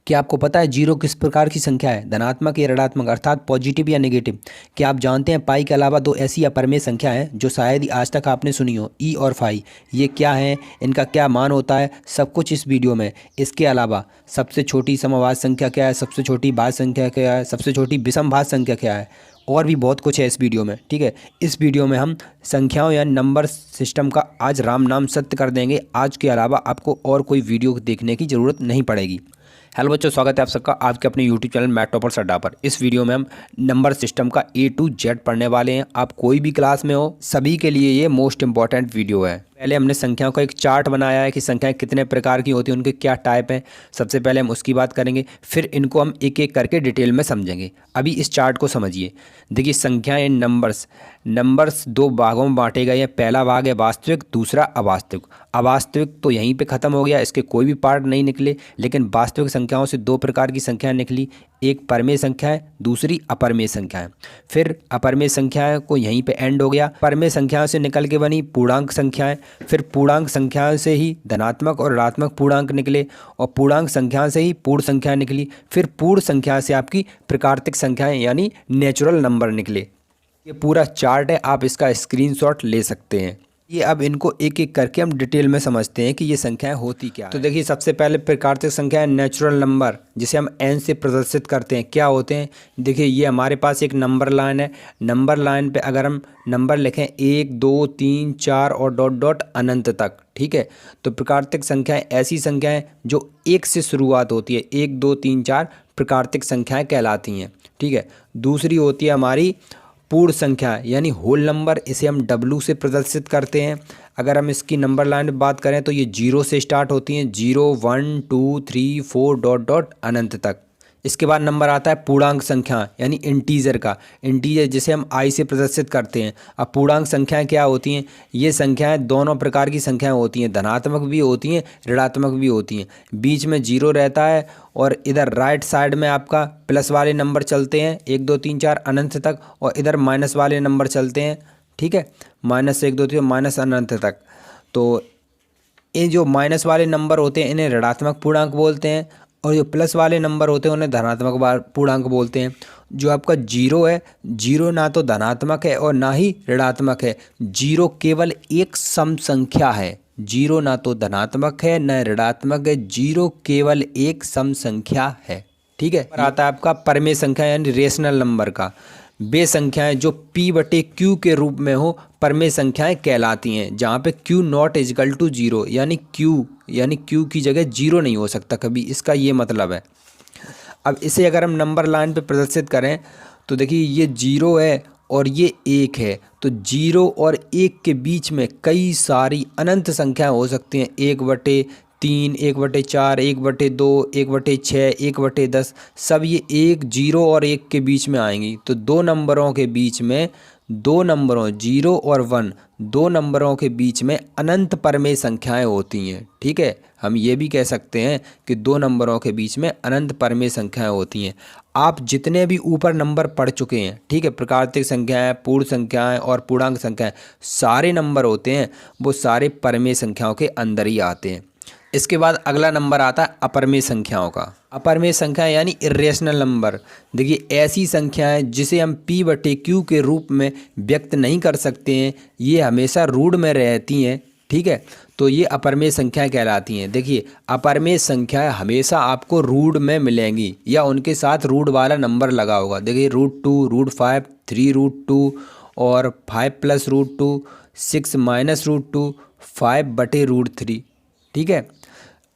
क्या आपको पता है जीरो किस प्रकार की संख्या है? धनात्मक या ऋणात्मक, अर्थात पॉजिटिव या नेगेटिव। क्या आप जानते हैं पाई के अलावा दो ऐसी अपरिमेय संख्या हैं जो शायद ही आज तक आपने सुनी हो, ई और फाई। ये क्या है, इनका क्या मान होता है, सब कुछ इस वीडियो में। इसके अलावा सबसे छोटी समभाज्य संख्या क्या है, सबसे छोटी भाज्य संख्या क्या है, सबसे छोटी विषम भाज्य संख्या क्या है, और भी बहुत कुछ है इस वीडियो में। ठीक है, इस वीडियो में हम संख्याओं या नंबर सिस्टम का आज राम नाम सत्य कर देंगे। आज के अलावा आपको और कोई वीडियो देखने की ज़रूरत नहीं पड़ेगी। हेलो बच्चों, स्वागत है आप सबका आपके अपने यूट्यूब चैनल मैथ टॉपर्स अड्डा पर। इस वीडियो में हम नंबर सिस्टम का ए टू जेड पढ़ने वाले हैं। आप कोई भी क्लास में हो, सभी के लिए ये मोस्ट इंपॉर्टेंट वीडियो है। पहले हमने संख्याओं का एक चार्ट बनाया है कि संख्याएं कितने प्रकार की होती हैं, उनके क्या टाइप हैं। सबसे पहले हम उसकी बात करेंगे, फिर इनको हम एक एक करके डिटेल में समझेंगे। अभी इस चार्ट को समझिए। देखिए, संख्याएं नंबर्स दो भागों में बांटे गए हैं। पहला भाग है वास्तविक, दूसरा अवास्तविक। अवास्तविक तो यहीं पे ख़त्म हो गया, इसके कोई भी पार्ट नहीं निकले। लेकिन वास्तविक संख्याओं से दो प्रकार की संख्याएं निकली, एक परमेय संख्या है, दूसरी अपरमेय संख्या है। फिर अपरमेय संख्याएं को यहीं पे एंड हो गया। परमेय संख्याओं से निकल के बनी पूर्णांक संख्याएं, फिर पूर्णांक संख्याओं से ही धनात्मक और ऋणात्मक पूर्णांक निकले, और पूर्णांक संख्या से ही पूर्ण संख्या निकली। फिर पूर्ण संख्या से आपकी प्राकृतिक संख्याएं यानी नेचुरल नंबर निकले। ये पूरा चार्ट है, आप इसका स्क्रीनशॉट ले सकते हैं। ये अब इनको एक एक करके हम डिटेल में समझते हैं कि ये संख्याएं होती क्या है। तो देखिए, सबसे पहले प्राकृतिक संख्या है नेचुरल नंबर, जिसे हम एन से प्रदर्शित करते हैं। क्या होते हैं, देखिए ये हमारे पास एक नंबर लाइन है। नंबर लाइन पे अगर हम नंबर लिखें 1 2 3 4 और डॉट डॉट अनंत तक, ठीक है, तो प्राकृतिक संख्याएं ऐसी संख्याएं जो एक से शुरुआत होती है। 1 2 3 4 प्राकृतिक संख्याएं कहलाती हैं। ठीक है, दूसरी होती है हमारी पूर्ण संख्या यानी होल नंबर, इसे हम डब्लू से प्रदर्शित करते हैं। अगर हम इसकी नंबर लाइन में बात करें तो ये 0 से स्टार्ट होती हैं, 0 1 2 3 4 डॉट डॉट अनंत तक। इसके बाद नंबर आता है पूर्णांक संख्या यानी इंटीजर का, इंटीजर जिसे हम आई से प्रदर्शित करते हैं। अब पूर्णांक संख्याएं क्या होती हैं, ये संख्याएं दोनों प्रकार की संख्याएं होती हैं, धनात्मक भी होती हैं, ऋणात्मक भी होती हैं। बीच में जीरो रहता है और इधर राइट साइड में आपका प्लस वाले नंबर चलते हैं 1 2 3 4 अनंत तक, और इधर माइनस वाले नंबर चलते हैं। ठीक है, माइनस 1 2 3 माइनस अनंत तक। तो ये जो माइनस वाले नंबर होते हैं इन्हें ऋणात्मक पूर्णांक बोलते हैं, और जो प्लस वाले नंबर होते हैं उन्हें धनात्मक पूर्णांक बोलते हैं। जो आपका जीरो है, जीरो ना तो धनात्मक है और ना ही ऋणात्मक है। जीरो केवल एक सम संख्या है। जीरो ना तो धनात्मक है न ऋणात्मक है, जीरो केवल एक सम संख्या है। ठीक है, पर आता है आपका परमेय संख्या यानी रेशनल नंबर का। वे संख्याएं जो p बटे q के रूप में हो परमेय संख्याएं कहलाती हैं, जहाँ पे q not equal to zero यानी q की जगह जीरो नहीं हो सकता कभी, इसका ये मतलब है। अब इसे अगर हम नंबर लाइन पे प्रदर्शित करें तो देखिए, ये जीरो है और ये एक है, तो जीरो और एक के बीच में कई सारी अनंत संख्याएं हो सकती हैं। 1/3, 1/4, 1/2, 1/6, 1/10, सब ये एक जीरो और एक के बीच में आएंगी। तो दो नंबरों के बीच में, दो नंबरों 0 और 1, दो नंबरों के बीच में अनंत परमेय संख्याएं होती हैं। ठीक है, हम ये भी कह सकते हैं कि दो नंबरों के बीच में अनंत परमेय संख्याएं होती हैं। आप जितने भी ऊपर नंबर पढ़ चुके हैं, ठीक है, प्राकृतिक संख्याएं, पूर्ण संख्याएं और पूर्णांक संख्याएं, सारे नंबर होते हैं वो सारे परमेय संख्याओं के अंदर ही आते हैं। इसके बाद अगला नंबर आता है अपरमेय संख्याओं का। अपरमेय संख्या यानी इर्रेशनल नंबर। देखिए, ऐसी संख्याएं जिसे हम p बटे q के रूप में व्यक्त नहीं कर सकते हैं, ये हमेशा रूट में रहती हैं। ठीक है, तो ये अपरमेय संख्याएं कहलाती हैं। देखिए, अपरमेय संख्याएं हमेशा आपको रूट में मिलेंगी या उनके साथ रूट वाला नंबर लगा होगा। देखिए, √2, √5, 3√2 और 5 + √2, 6 - √2, 5 बटे √3। ठीक है,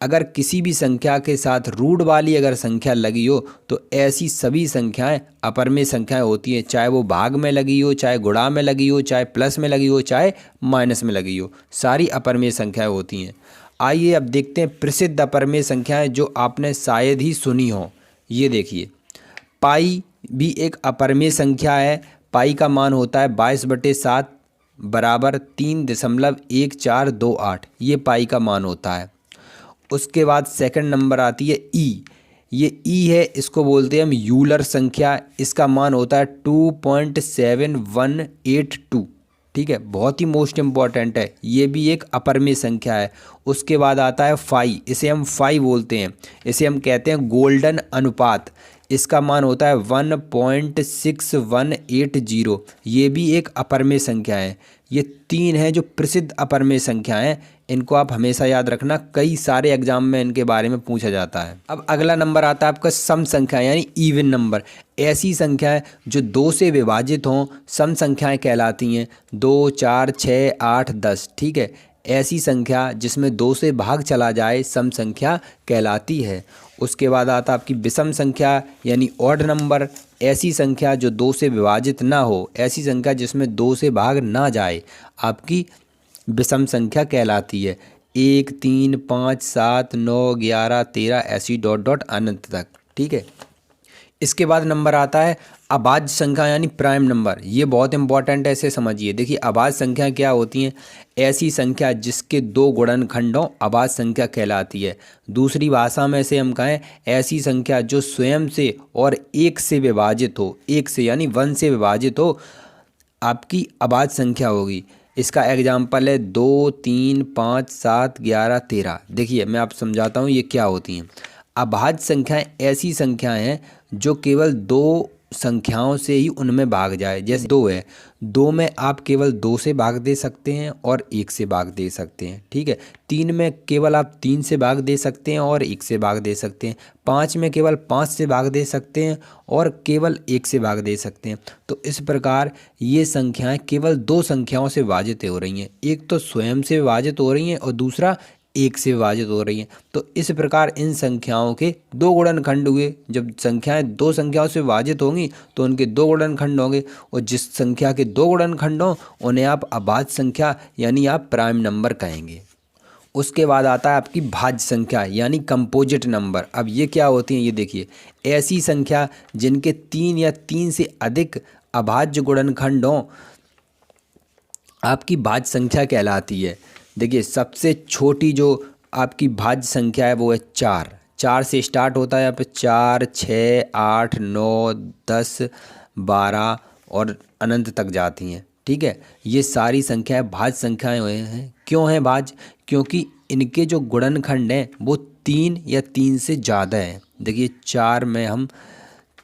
अगर किसी भी संख्या के साथ रूट वाली अगर संख्या लगी हो तो ऐसी सभी संख्याएं अपरमेय संख्याएं होती हैं, चाहे वो भाग में लगी हो, चाहे गुणा में लगी हो, चाहे प्लस में लगी हो, चाहे माइनस में लगी हो, सारी अपरमेय संख्याएं होती हैं। आइए अब देखते हैं प्रसिद्ध अपरमेय संख्याएं जो आपने शायद ही सुनी हो। ये देखिए, पाई भी एक अपरमेय संख्या है। पाई का मान होता है 22/7 बराबर 3.1428, ये पाई का मान होता है। उसके बाद सेकंड नंबर आती है ई। ये ई है, इसको बोलते हैं हम यूलर संख्या। इसका मान होता है 2.7182। ठीक है, बहुत ही मोस्ट इम्पॉर्टेंट है, ये भी एक अपरमेय संख्या है। उसके बाद आता है फाई, इसे हम फाई बोलते हैं, इसे हम कहते हैं गोल्डन अनुपात। इसका मान होता है 1.6180, ये भी एक अपरमेय संख्या है। ये तीन है जो प्रसिद्ध अपरमेय संख्या हैं, इनको आप हमेशा याद रखना, कई सारे एग्जाम में इनके बारे में पूछा जाता है। अब अगला नंबर आता है आपका सम संख्या यानी इवन नंबर। ऐसी संख्या है जो 2 से विभाजित हों, सम संख्याएं कहलाती हैं। 2, 4, 6, 8, 10, ठीक है। ऐसी संख्या जिसमें 2 से भाग चला जाए सम संख्या कहलाती है। उसके बाद आता आपकी विषम संख्या यानी ऑड नंबर। ऐसी संख्या जो 2 से विभाजित ना हो, ऐसी संख्या जिसमें 2 से भाग ना जाए, आपकी विषम संख्या कहलाती है। 1, 3, 5, 7, 9, 11, 13 ऐसी डॉट डॉट अनंत तक, ठीक है। इसके बाद नंबर आता है अभाज्य संख्या यानी प्राइम नंबर। ये बहुत इंपॉर्टेंट है, इसे समझिए। देखिए अभाज्य संख्या क्या होती हैं? ऐसी संख्या जिसके 2 गुणनखंड हों, अभाज्य संख्या कहलाती है। दूसरी भाषा में से हम कहें, ऐसी संख्या जो स्वयं से और 1 से विभाजित हो, 1 से यानी 1 से विभाजित हो, आपकी अभाज्य संख्या होगी। इसका एग्जाम्पल है 2, 3, 5, 7, 11, 13। देखिए मैं आप समझाता हूँ ये क्या होती हैं। अभाज्य संख्याएं ऐसी संख्याएं हैं जो केवल 2 संख्याओं से ही उनमें भाग जाए। जैसे 2 है, 2 में आप केवल 2 से भाग दे सकते हैं और 1 से भाग दे सकते हैं, ठीक है। 3 में केवल आप 3 से भाग दे सकते हैं और 1 से भाग दे सकते हैं। 5 में केवल 5 से भाग दे सकते हैं और केवल 1 से भाग दे सकते हैं। तो इस प्रकार ये संख्याएं केवल 2 संख्याओं से विभाजित हो रही हैं। एक तो स्वयं से विभाजित हो रही हैं और दूसरा 1 से विभाजित हो रही हैं। तो इस प्रकार इन संख्याओं के 2 गुणनखंड हुए। जब संख्याएं 2 संख्याओं से विभाजित होंगी तो उनके 2 गुणनखंड होंगे, और जिस संख्या के 2 गुणनखंड हों उन्हें आप अभाज्य संख्या यानी आप प्राइम नंबर कहेंगे। उसके बाद आता है आपकी भाज्य संख्या यानी कंपोजिट नंबर। अब ये क्या होती हैं? ये देखिए, ऐसी संख्या जिनके 3 या 3 से अधिक अभाज्य गुणनखंड हों, आपकी भाज्य संख्या कहलाती है। देखिए सबसे छोटी जो आपकी भाज्य संख्या है वो है 4। 4 से स्टार्ट होता है, यहाँ पे 4, 6, 8, 9, 10, 12 और अनंत तक जाती हैं, ठीक है। ये सारी संख्याएं भाज्य संख्याएं हुए हैं। क्यों हैं भाज्य? क्योंकि इनके जो गुणनखंड हैं वो 3 या 3 से ज़्यादा हैं। देखिए 4 में हम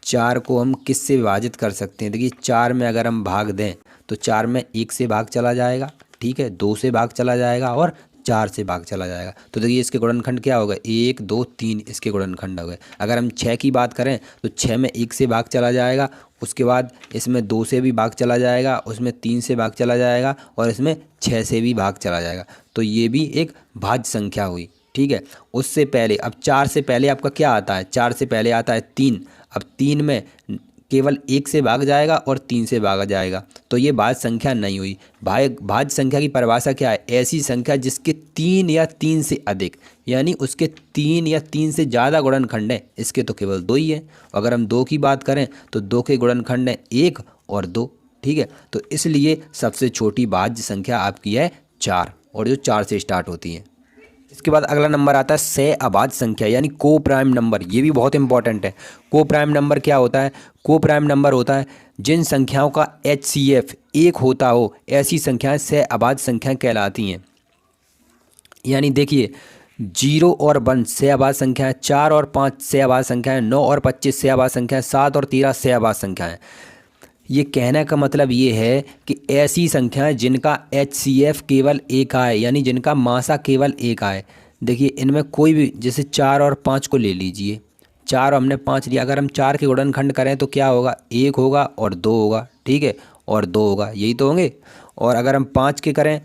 4 को हम किस से विभाजित कर सकते हैं? देखिए 4 में अगर हम भाग दें तो 4 में 1 से भाग चला जाएगा, ठीक है, 2 से भाग चला जाएगा और 4 से भाग चला जाएगा। तो देखिए इसके गुणनखंड क्या होगा? 1, 2, 3 इसके गुणनखंड हो गए। अगर हम 6 की बात करें तो 6 में 1 से भाग चला जाएगा, उसके बाद इसमें 2 से भी भाग चला जाएगा, उसमें 3 से भाग चला जाएगा और इसमें 6 से भी भाग चला जाएगा। तो ये भी एक भाज्य संख्या हुई, ठीक है। उससे पहले अब 4 से पहले आपका क्या आता है? 4 से पहले आता है 3। अब 3 में केवल 1 से भाग जाएगा और 3 से भागा जाएगा, तो ये भाज्य संख्या नहीं हुई। भाज्य संख्या की परिभाषा क्या है? ऐसी संख्या जिसके 3 या 3 से अधिक, यानी उसके 3 या 3 से ज़्यादा गुणनखंड हैं। इसके तो केवल 2 ही हैं। अगर हम 2 की बात करें तो 2 के गुणनखंड हैं 1 और 2, ठीक है। तो इसलिए सबसे छोटी भाज्य संख्या आपकी है 4, और जो 4 से स्टार्ट होती है। इसके बाद अगला नंबर आता है सह अभाज्य संख्या यानी को प्राइम नंबर। ये भी बहुत इंपॉर्टेंट है। को प्राइम नंबर क्या होता है? को प्राइम नंबर होता है जिन संख्याओं का HCF 1 होता हो, ऐसी संख्याएं सह अभाज्य संख्याएं कहलाती हैं। यानी देखिए 0 और 1 सह अभाज्य संख्याएं, 4 और 5 सह अभाज्य संख्याएं, 9 और 25 सह अभाज्य संख्याएं, 7 और 13 सह अभाज्य संख्याएं। ये कहने का मतलब ये है कि ऐसी संख्याएं जिनका HCF केवल 1 आए, यानी जिनका मासा केवल 1 आए। देखिए इनमें कोई भी, जैसे 4 और 5 को ले लीजिए, 4 हमने 5 लिया, अगर हम 4 के गुणनखंड करें तो क्या होगा? 1 होगा और 2 होगा, ठीक है, और 2 होगा, यही तो होंगे। और अगर हम 5 के करें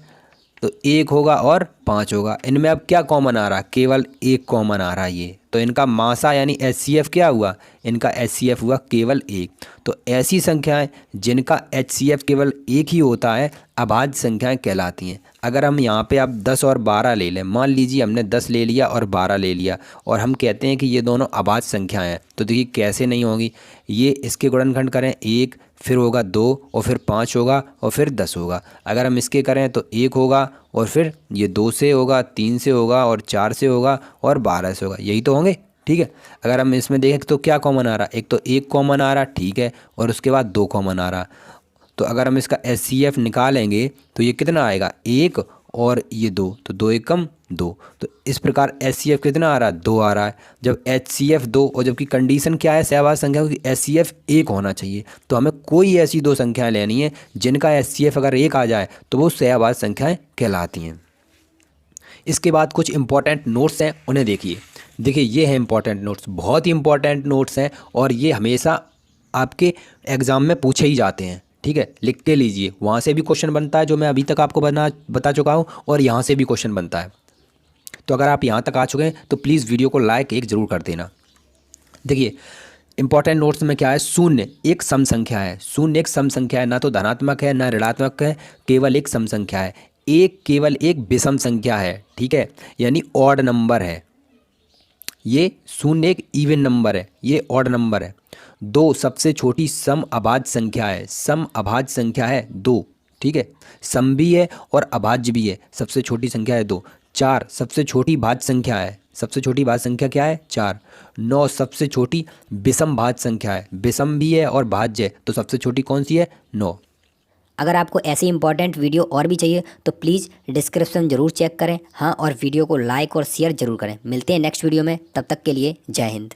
तो 1 होगा और 5 होगा। इनमें अब क्या कॉमन आ रहा? केवल 1 कॉमन आ रहा है ये। तो इनका मासा यानी HCF क्या हुआ? इनका HCF हुआ केवल 1। तो ऐसी संख्याएं जिनका HCF केवल 1 ही होता है अभाज्य संख्याएं कहलाती हैं। अगर हम यहाँ पे आप 10 और 12 ले लें, मान लीजिए हमने 10 ले लिया और 12 ले लिया और हम कहते हैं कि ये दोनों अभाज्य संख्याएं हैं, तो देखिए कैसे नहीं होंगी। ये इसके गुणनखंड करें 1, फिर होगा 2 और फिर 5 होगा और फिर 10 होगा। अगर हम इसके करें तो 1 होगा और फिर ये 2 से होगा, 3 से होगा और 4 से होगा और 12 से होगा, यही तो होंगे, ठीक है। अगर हम इसमें देखें तो क्या कॉमन आ रहा? एक तो 1 कॉमन आ रहा, ठीक है, और उसके बाद 2 कॉमन आ रहा। तो अगर हम इसका HCF निकालेंगे तो ये कितना आएगा, 1 और ये 2, तो 2 एकम 2। तो इस प्रकार HCF कितना आ रहा है, 2 आ रहा है। जब HCF 2 और जबकि कंडीशन क्या है सहवाद संख्या की, HCF 1 होना चाहिए। तो हमें कोई ऐसी दो संख्याएं लेनी है जिनका HCF अगर 1 आ जाए तो वो सहवाद संख्याएं कहलाती हैं। इसके बाद कुछ इंपॉर्टेंट नोट्स हैं, उन्हें देखिए। देखिए ये है इंपॉर्टेंट नोट्स, बहुत ही इंपॉर्टेंट नोट्स हैं और ये हमेशा आपके एग्ज़ाम में पूछे ही जाते हैं। ठीक है, लिख के लीजिए, वहाँ से भी क्वेश्चन बनता है जो मैं अभी तक आपको बता चुका हूँ, और यहाँ से भी क्वेश्चन बनता है। तो अगर आप यहाँ तक आ चुके हैं तो प्लीज़ वीडियो को लाइक एक ज़रूर कर देना। देखिए इंपॉर्टेंट नोट्स में क्या है, शून्य एक सम संख्या है। शून्य एक सम संख्या है, ना तो धनात्मक है ना ऋणात्मक है, केवल एक सम संख्या है। एक केवल एक विषम संख्या है, ठीक है, यानी ऑड नंबर है। ये शून्य एक इवन नंबर है, ये ऑड नंबर है। 2 सबसे छोटी सम अभाज्य संख्या है, सम अभाज्य संख्या है 2, ठीक है, सम भी है और अभाज्य भी है, सबसे छोटी संख्या है 2। 4 सबसे छोटी भाज्य संख्या है, सबसे छोटी भाज्य संख्या क्या है, 4। 9 सबसे छोटी विषम भाज्य संख्या है, विषम भी है और भाज्य है, तो सबसे छोटी कौन सी है, 9। अगर आपको ऐसी इंपॉर्टेंट वीडियो और भी चाहिए तो प्लीज़ डिस्क्रिप्शन ज़रूर चेक करें। हाँ, और वीडियो को लाइक और शेयर ज़रूर करें। मिलते हैं नेक्स्ट वीडियो में, तब तक के लिए जय हिंद।